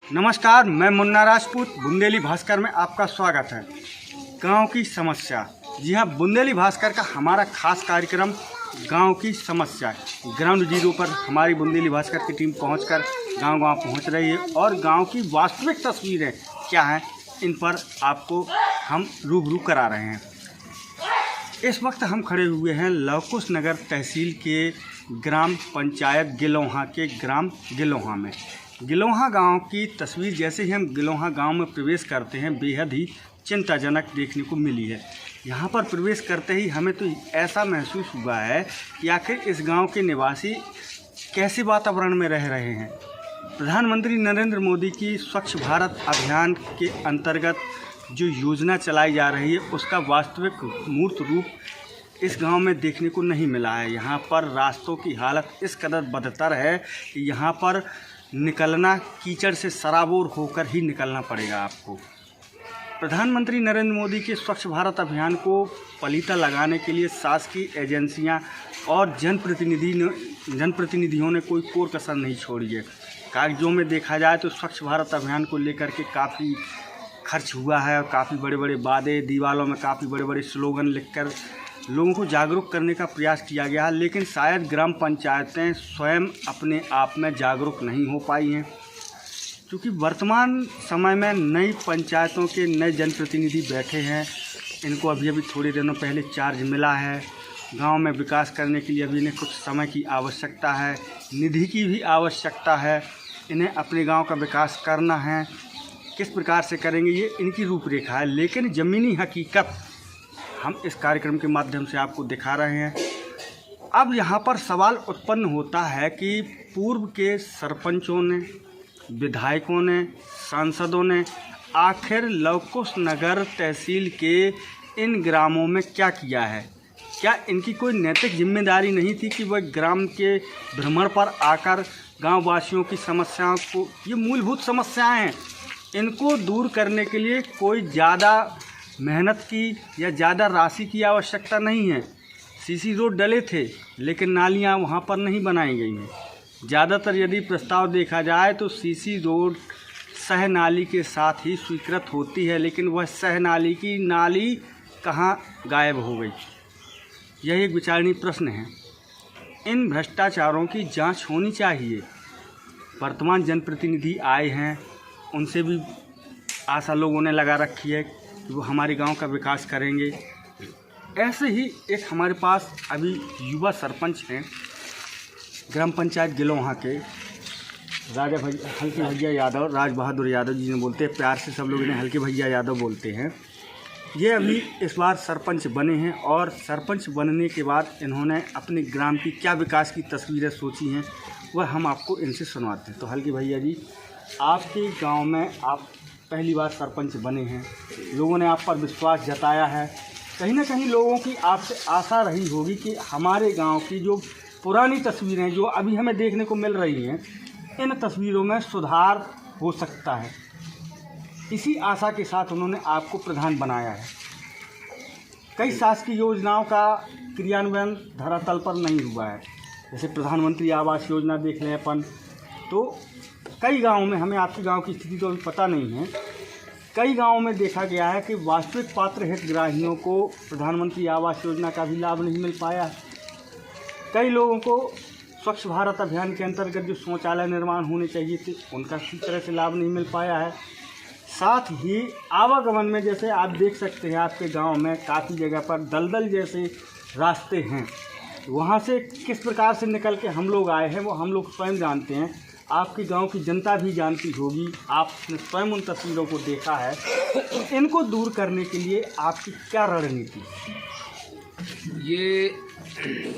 नमस्कार, मैं मुन्ना राजपूत। बुंदेली भास्कर में आपका स्वागत है। गांव की समस्या। जी हाँ, बुंदेली भास्कर का हमारा खास कार्यक्रम गांव की समस्या। ग्राउंड जीरो पर हमारी बुंदेली भास्कर की टीम पहुंचकर गांव-गांव पहुंच रही है और गांव की वास्तविक तस्वीरें क्या हैं, इन पर आपको हम रूबरू करा रहे हैं। इस वक्त हम खड़े हुए हैं लवकुश नगर तहसील के ग्राम पंचायत गिलोहा के ग्राम गिलोहा में। गिलोहा गांव की तस्वीर जैसे ही हम गिलोहा गांव में प्रवेश करते हैं, बेहद ही चिंताजनक देखने को मिली है। यहां पर प्रवेश करते ही हमें तो ऐसा महसूस हुआ है कि आखिर इस गांव के निवासी कैसे वातावरण में रह रहे हैं। प्रधानमंत्री नरेंद्र मोदी की स्वच्छ भारत अभियान के अंतर्गत जो योजना चलाई जा रही है, उसका वास्तविक मूर्त रूप इस गांव में देखने को नहीं मिला है। यहां पर रास्तों की हालत इस कदर बदतर है कि यहां पर निकलना कीचड़ से सराबोर होकर ही निकलना पड़ेगा आपको। प्रधानमंत्री नरेंद्र मोदी के स्वच्छ भारत अभियान को पलीता लगाने के लिए शासकीय एजेंसियां और जनप्रतिनिधियों ने कोई कोर कसर नहीं छोड़ी है। कागजों में देखा जाए तो स्वच्छ भारत अभियान को लेकर के काफ़ी खर्च हुआ है और काफ़ी बड़े बड़े वादे, दीवारों में काफ़ी बड़े बड़े स्लोगन लिखकर लोगों को जागरूक करने का प्रयास किया गया है, लेकिन शायद ग्राम पंचायतें स्वयं अपने आप में जागरूक नहीं हो पाई हैं। क्योंकि वर्तमान समय में नई पंचायतों के नए जनप्रतिनिधि बैठे हैं, इनको अभी थोड़े दिनों पहले चार्ज मिला है। गांव में विकास करने के लिए अभी इन्हें कुछ समय की आवश्यकता है, निधि की भी आवश्यकता है। इन्हें अपने गांव का विकास करना है, किस प्रकार से करेंगे ये इनकी रूपरेखा है, लेकिन ज़मीनी हकीकत हम इस कार्यक्रम के माध्यम से आपको दिखा रहे हैं। अब यहाँ पर सवाल उत्पन्न होता है कि पूर्व के सरपंचों ने, विधायकों ने, सांसदों ने आखिर लवकुश नगर तहसील के इन ग्रामों में क्या किया है? क्या इनकी कोई नैतिक जिम्मेदारी नहीं थी कि वह ग्राम के भ्रमण पर आकर गाँव वासियों की समस्याओं को, ये मूलभूत समस्याएं हैं, इनको दूर करने के लिए कोई ज़्यादा मेहनत की या ज़्यादा राशि की आवश्यकता नहीं है। सीसी रोड डले थे, लेकिन नालियां वहां पर नहीं बनाई गई हैं। ज़्यादातर यदि प्रस्ताव देखा जाए तो सीसी रोड सह नाली के साथ ही स्वीकृत होती है, लेकिन वह सह नाली की नाली कहाँ गायब हो गई, यह एक विचारणीय प्रश्न है। इन भ्रष्टाचारों की जांच होनी चाहिए। वर्तमान जनप्रतिनिधि आए हैं, उनसे भी आशा लोगों ने लगा रखी है कि वो हमारे गांव का विकास करेंगे। ऐसे ही एक हमारे पास अभी युवा सरपंच हैं ग्राम पंचायत गिलोहा के, हल्के भैया यादव, राज बहादुर यादव जी ने बोलते हैं, प्यार से सब लोग इन्हें हल्के भैया यादव बोलते हैं। ये अभी इस बार सरपंच बने हैं और सरपंच बनने के बाद इन्होंने अपने ग्राम की क्या विकास की तस्वीरें सोची हैं, वह हम आपको इनसे सुनवाते हैं। तो हल्के भैया जी, आपके गांव में आप पहली बार सरपंच बने हैं, लोगों ने आप पर विश्वास जताया है, कहीं ना कहीं लोगों की आपसे आशा रही होगी कि हमारे गांव की जो पुरानी तस्वीरें जो अभी हमें देखने को मिल रही हैं, इन तस्वीरों में सुधार हो सकता है। इसी आशा के साथ उन्होंने आपको प्रधान बनाया है। कई शासकीय योजनाओं का क्रियान्वयन धरातल पर नहीं हुआ है, जैसे प्रधानमंत्री आवास योजना देख लें अपन, तो कई गाँवों में, हमें आपके गांव की स्थिति तो अभी पता नहीं है, कई गाँवों में देखा गया है कि वास्तविक पात्र हितग्राहियों को प्रधानमंत्री आवास योजना का भी लाभ नहीं मिल पाया। कई लोगों को स्वच्छ भारत अभियान के अंतर्गत जो शौचालय निर्माण होने चाहिए थे, उनका किसी तरह से लाभ नहीं मिल पाया है। साथ ही आवागमन में, जैसे आप देख सकते हैं आपके गाँव में काफ़ी जगह पर दलदल जैसे रास्ते हैं, वहाँ से किस प्रकार से निकल के हम लोग आए हैं वो हम लोग स्वयं जानते हैं, आपके गांव की जनता भी जानती होगी, आपने स्वयं उन तस्वीरों को देखा है। तो इनको दूर करने के लिए आपकी क्या रणनीति? ये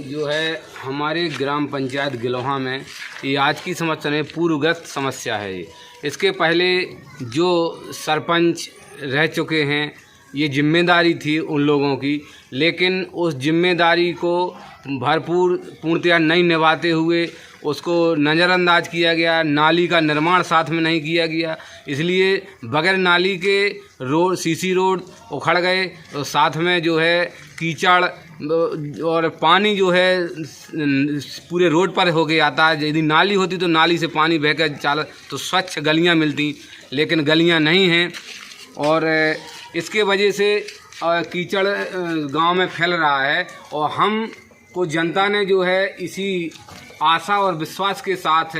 जो है हमारे ग्राम पंचायत गिलोहा में ये आज की समस्या नहीं, पूर्वगत समस्या है। ये इसके पहले जो सरपंच रह चुके हैं, ये जिम्मेदारी थी उन लोगों की, लेकिन उस जिम्मेदारी को पूर्णतया नहीं निभाते हुए उसको नज़रअंदाज किया गया। नाली का निर्माण साथ में नहीं किया गया, इसलिए बगैर नाली के रोड, सीसी रोड उखड़ गए और साथ में जो है कीचड़ और पानी जो है पूरे रोड पर होके आता है। यदि नाली होती तो नाली से पानी बहकर चाल तो स्वच्छ गलियां मिलती, लेकिन गलियां नहीं हैं और इसके वजह से कीचड़ गांव में फैल रहा है। और हम को जनता ने जो है इसी आशा और विश्वास के साथ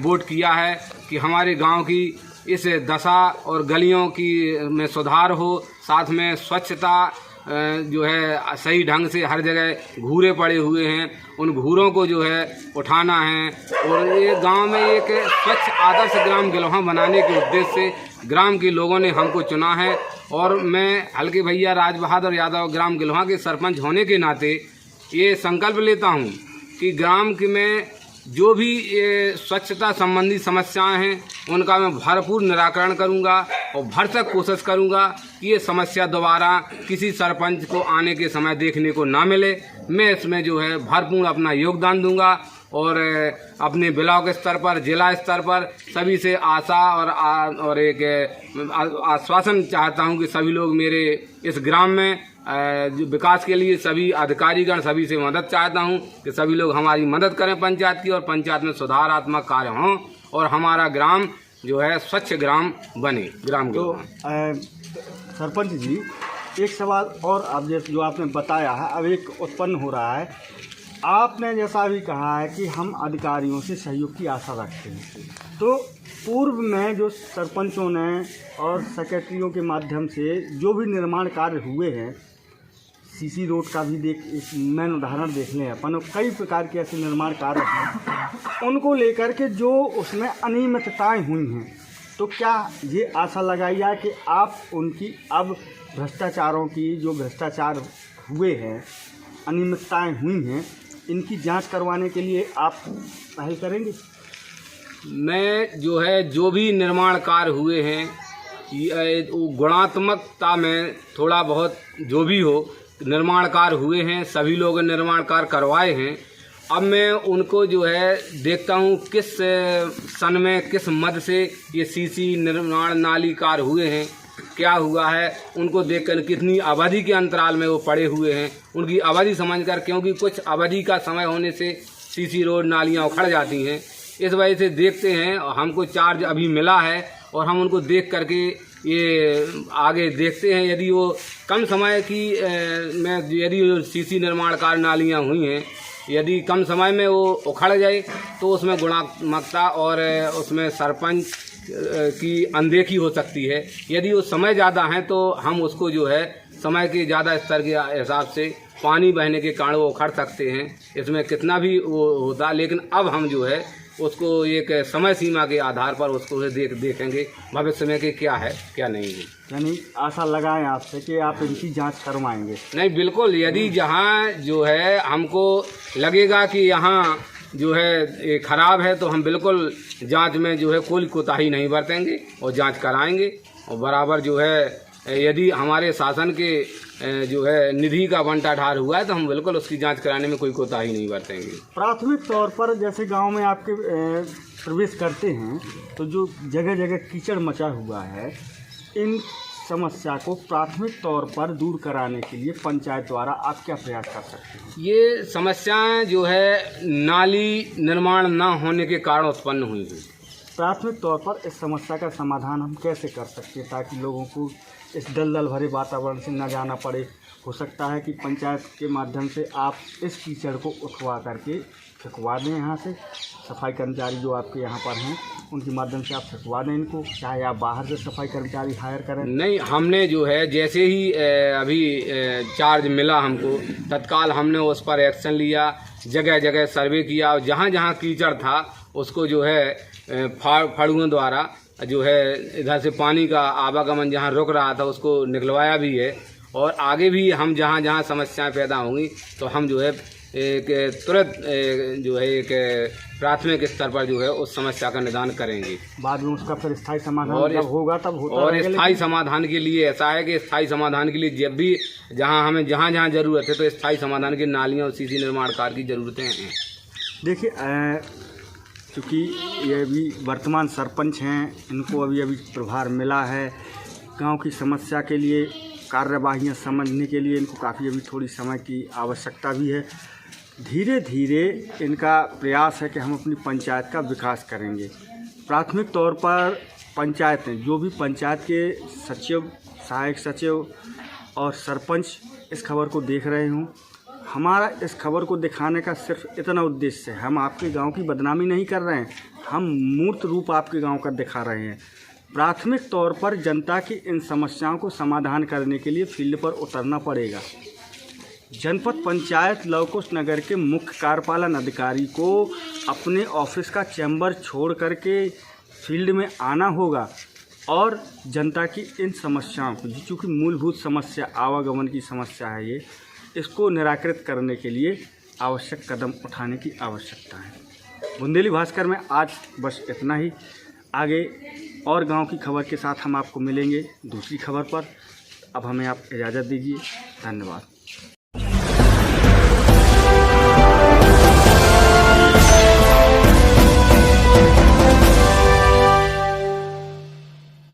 वोट किया है कि हमारे गांव की इस दशा और गलियों की में सुधार हो, साथ में स्वच्छता जो है सही ढंग से हर जगह घूरे पड़े हुए हैं, उन घूरों को जो है उठाना है। और ये गांव में एक स्वच्छ आदर्श ग्राम गिलोहा बनाने के उद्देश्य से ग्राम के लोगों ने हमको चुना है। और मैं हल्के भैया राज बहादुर यादव ग्राम गिलोहा के सरपंच होने के नाते ये संकल्प लेता हूँ कि ग्राम के में जो भी स्वच्छता संबंधी समस्याएं हैं उनका मैं भरपूर निराकरण करूंगा और भरसक कोशिश करूंगा कि ये समस्या दोबारा किसी सरपंच को आने के समय देखने को ना मिले। मैं इसमें जो है भरपूर अपना योगदान दूंगा और अपने ब्लॉक स्तर पर, जिला स्तर पर सभी से आशा और एक आश्वासन चाहता हूं कि सभी लोग मेरे इस ग्राम में जो विकास के लिए सभी अधिकारीगण सभी से मदद चाहता हूं कि सभी लोग हमारी मदद करें पंचायत की, और पंचायत में सुधारात्मक कार्य हों और हमारा ग्राम जो है स्वच्छ ग्राम बने। ग्राम तो सरपंच जी, एक सवाल और आप जैसे जो आपने बताया है अब एक उत्पन्न हो रहा है। आपने जैसा भी कहा है कि हम अधिकारियों से सहयोग की आशा रखते हैं, तो पूर्व में जो सरपंचों ने और सेक्रेटरियों के माध्यम से जो भी निर्माण कार्य हुए हैं, सीसी रोड का भी मेन उदाहरण देख लें अपन, कई प्रकार के ऐसे निर्माण कार्य हैं, उनको लेकर के जो उसमें अनियमितताएं हुई हैं, तो क्या ये आशा लगाई जाए कि आप उनकी अब भ्रष्टाचारों की जो भ्रष्टाचार हुए हैं, अनियमितताएं हुई हैं, इनकी जांच करवाने के लिए आप पहल करेंगे? मैं जो है जो भी निर्माण कार्य हुए हैं गुणात्मकता में थोड़ा बहुत जो भी हो निर्माण कार्य हुए हैं, सभी लोग निर्माण कार्य करवाए हैं। अब मैं उनको जो है देखता हूँ किस सन में किस मद से ये सीसी निर्माण नाली कार्य हुए हैं, क्या हुआ है, उनको देखकर कितनी अवधि के अंतराल में वो पड़े हुए हैं, उनकी अवधि समझकर, क्योंकि कुछ अवधि का समय होने से सीसी रोड नालियाँ उखड़ जाती हैं, इस वजह से देखते हैं। हमको चार्ज अभी मिला है और हम उनको देख करके ये आगे देखते हैं। यदि वो कम समय की यदि सीसी निर्माण कार्य नालियाँ हुई हैं, यदि कम समय में वो उखड़ जाए तो उसमें गुणात्मकता और उसमें सरपंच की अनदेखी हो सकती है। यदि वो समय ज़्यादा है तो हम उसको जो है समय के ज़्यादा स्तर के हिसाब से पानी बहने के कारण वो उखड़ सकते हैं, इसमें कितना भी वो होता। लेकिन अब हम जो है उसको एक समय सीमा के आधार पर उसको देखेंगे भविष्य में कि क्या है क्या नहीं है। यानी आशा लगाएं आपसे कि आप इनकी जांच करवाएंगे? नहीं, बिल्कुल। यदि जहाँ जो है हमको लगेगा कि यहाँ जो है ये खराब है तो हम बिल्कुल जांच में जो है कोई कोताही नहीं बरतेंगे और जांच कराएंगे। और बराबर जो है यदि हमारे शासन के जो है निधि का बंटाढार हुआ है तो हम बिल्कुल उसकी जांच कराने में कोई कोताही नहीं बरतेंगे। प्राथमिक तौर पर जैसे गांव में आपके प्रवेश करते हैं तो जो जगह जगह कीचड़ मचा हुआ है, इन समस्या को प्राथमिक तौर पर दूर कराने के लिए पंचायत द्वारा आप क्या प्रयास कर सकते हैं? ये समस्याएं जो है नाली निर्माण न होने के कारण उत्पन्न हुई हैं। प्राथमिक तौर पर इस समस्या का समाधान हम कैसे कर सकते हैं ताकि लोगों को इस दलदल भरे वातावरण से न जाना पड़े? हो सकता है कि पंचायत के माध्यम से आप इस कीचड़ को उठवा करके फेंकवा दें, यहाँ से सफाई कर्मचारी जो आपके यहाँ पर हैं उनके माध्यम से आप फेंकवा दें इनको, चाहे आप बाहर से सफाई कर्मचारी हायर करें। नहीं, हमने जो है जैसे ही अभी चार्ज मिला हमको, तत्काल हमने उस पर एक्शन लिया, जगह जगह सर्वे किया और जहाँ जहाँ कीचड़ था उसको जो है फाड़ुओं द्वारा जो है इधर से पानी का आवागमन जहाँ रुक रहा था उसको निकलवाया भी है। और आगे भी हम जहाँ जहाँ समस्याएं पैदा होंगी तो हम जो है एक तुरंत जो है एक प्राथमिक स्तर पर जो है उस समस्या का निदान करेंगे। बाद में उसका फिर स्थायी समाधान जब होगा तब होता और स्थायी समाधान के लिए ऐसा है कि स्थायी समाधान के लिए जब भी हमें जहाँ जहाँ ज़रूरत है तो स्थायी समाधान की नालियाँ और सीसी निर्माण कार्य की ज़रूरतें हैं। देखिए, चूँकि ये अभी वर्तमान सरपंच हैं, इनको अभी प्रभार मिला है, गांव की समस्या के लिए कार्यवाहियाँ समझने के लिए इनको काफ़ी अभी थोड़ी समय की आवश्यकता भी है। धीरे धीरे इनका प्रयास है कि हम अपनी पंचायत का विकास करेंगे। प्राथमिक तौर पर पंचायतें, जो भी पंचायत के सचिव, सहायक सचिव और सरपंच इस खबर को देख रहे हों, हमारा इस खबर को दिखाने का सिर्फ इतना उद्देश्य है। हम आपके गांव की बदनामी नहीं कर रहे हैं, हम मूर्त रूप आपके गांव का दिखा रहे हैं। प्राथमिक तौर पर जनता की इन समस्याओं को समाधान करने के लिए फील्ड पर उतरना पड़ेगा। जनपद पंचायत लवकुश नगर के मुख्य कार्यपालन अधिकारी को अपने ऑफिस का चैम्बर छोड़ करके फील्ड में आना होगा और जनता की इन समस्याओं को, चूँकि मूलभूत समस्या आवागमन की समस्या है, ये इसको निराकृत करने के लिए आवश्यक कदम उठाने की आवश्यकता है। बुंदेली भास्कर में आज बस इतना ही। आगे और गांव की खबर के साथ हम आपको मिलेंगे दूसरी खबर पर। अब हमें आप इजाज़त दीजिए। धन्यवाद।